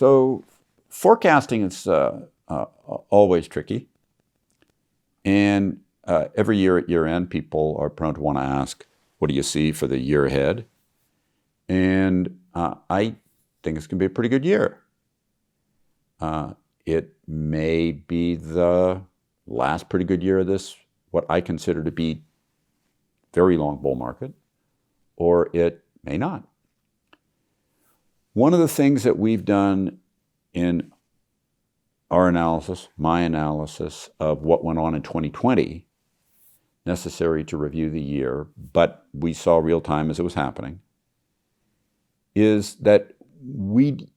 So forecasting is always tricky. And every year at year end, people are prone to want to ask, what do you see for the year ahead? And I think it's going to be a pretty good year. It may be the last pretty good year of this, what I consider to be very long bull market, or it may not. One of the things that we've done in our analysis, my analysis of what went on in 2020, necessary to review the year, but we saw real time as it was happening, is that we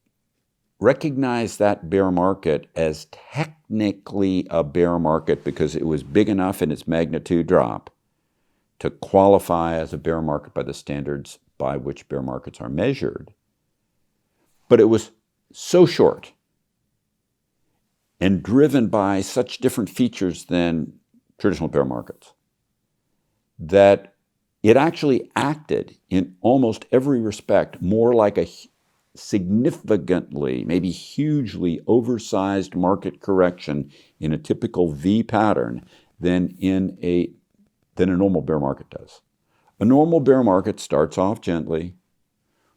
recognize that bear market as technically a bear market because it was big enough in its magnitude drop to qualify as a bear market by the standards by which bear markets are measured. But it was so short and driven by such different features than traditional bear markets that it actually acted in almost every respect more like a significantly, maybe hugely oversized market correction in a typical V pattern than a normal bear market does. A normal bear market starts off gently,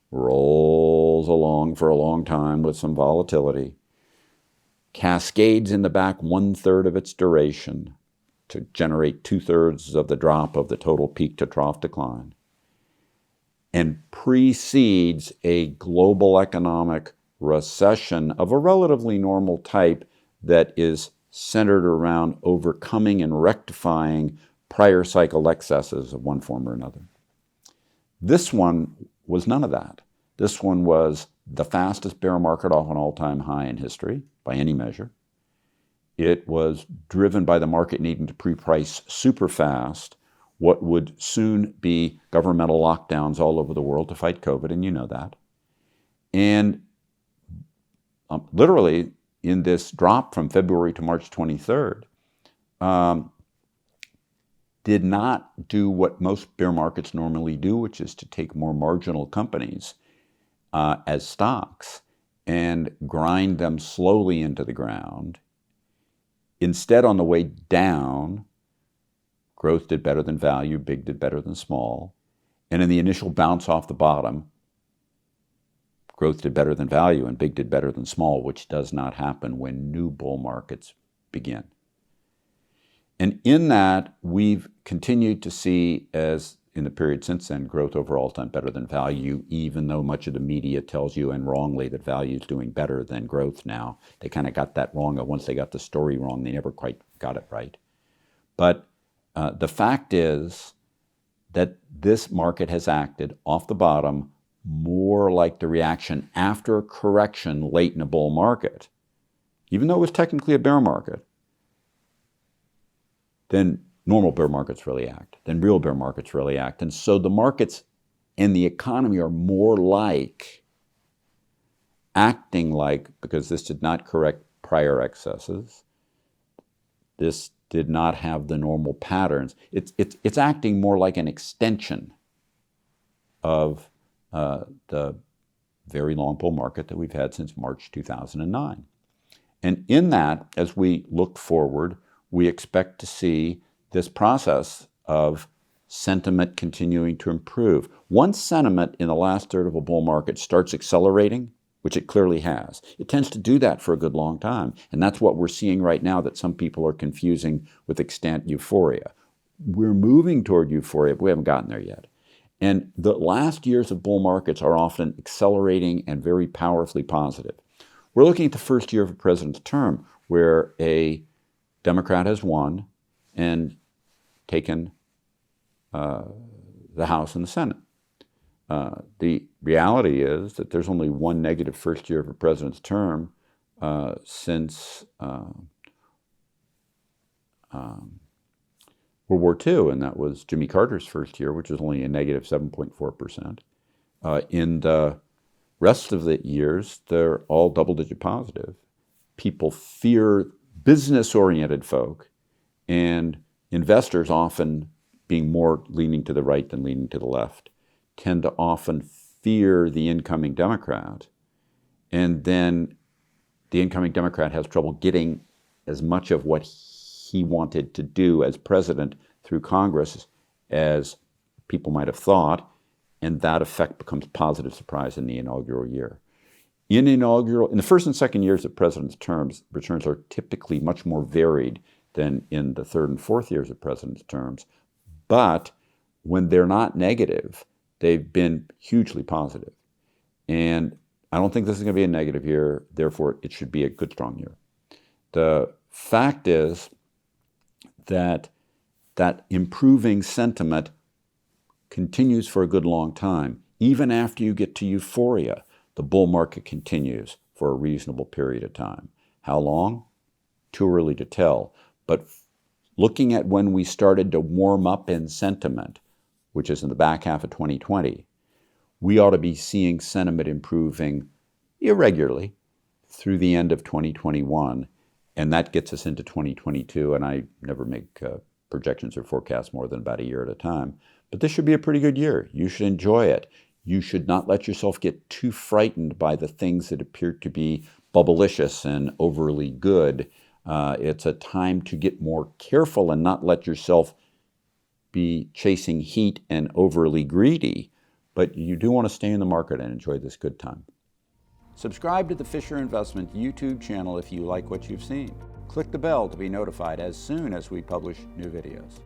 rolls along for a long time with some volatility, cascades in the back 1/3 of its duration to generate 2/3 of the drop of the total peak to trough decline, and precedes a global economic recession of a relatively normal type that is centered around overcoming and rectifying prior cycle excesses of one form or another. This one was none of that. This one was the fastest bear market off an all-time high in history by any measure. It was driven by the market needing to pre-price super fast what would soon be governmental lockdowns all over the world to fight COVID, and you know that. And literally, in this drop from February to March 23rd, did not do what most bear markets normally do, which is to take more marginal companies as stocks and grind them slowly into the ground. Instead, on the way down, growth did better than value, big did better than small. And in the initial bounce off the bottom, growth did better than value and big did better than small, which does not happen when new bull markets begin. And in that, we've continued to see, as in the period since then, growth overall done better than value, even though much of the media tells you, and wrongly, that value is doing better than growth now. They kind of got that wrong. Once they got the story wrong, they never quite got it right. But the fact is that this market has acted off the bottom more like the reaction after a correction late in a bull market, even though it was technically a bear market, then normal bear markets really act, then real bear markets really act. And so the markets and the economy are more like, acting like, because this did not correct prior excesses, this did not have the normal patterns. It's acting more like an extension of the very long bull market that we've had since March 2009. And in that, as we look forward, we expect to see this process of sentiment continuing to improve. Once sentiment in the last third of a bull market starts accelerating, which it clearly has, it tends to do that for a good long time. And that's what we're seeing right now that some people are confusing with extant euphoria. We're moving toward euphoria, but we haven't gotten there yet. And the last years of bull markets are often accelerating and very powerfully positive. We're looking at the first year of a president's term where a Democrat has won and taken the House and the Senate. The reality is that there's only one negative first year of a president's term since World War II, and that was Jimmy Carter's first year, which was only a negative 7.4%. In the rest of the years, they're all double-digit positive. People fear business-oriented folk, and investors, often being more leaning to the right than leaning to the left, tend to often fear the incoming Democrat. And then the incoming Democrat has trouble getting as much of what he wanted to do as president through Congress as people might have thought, and that effect becomes positive surprise in the inaugural year. In the first and second years of president's terms, returns are typically much more varied than in the third and fourth years of president's terms, but when they're not negative, they've been hugely positive. And I don't think this is going to be a negative year, therefore it should be a good, strong year. The fact is that improving sentiment continues for a good long time. Even after you get to euphoria, the bull market continues for a reasonable period of time. How long? Too early to tell. But looking at when we started to warm up in sentiment, which is in the back half of 2020, we ought to be seeing sentiment improving irregularly through the end of 2021, and that gets us into 2022, and I never make projections or forecasts more than about a year at a time. But this should be a pretty good year. You should enjoy it. You should not let yourself get too frightened by the things that appear to be bubblicious and overly good. It's a time to get more careful and not let yourself be chasing heat and overly greedy. But you do want to stay in the market and enjoy this good time. Subscribe to the Fisher Investment YouTube channel if you like what you've seen. Click the bell to be notified as soon as we publish new videos.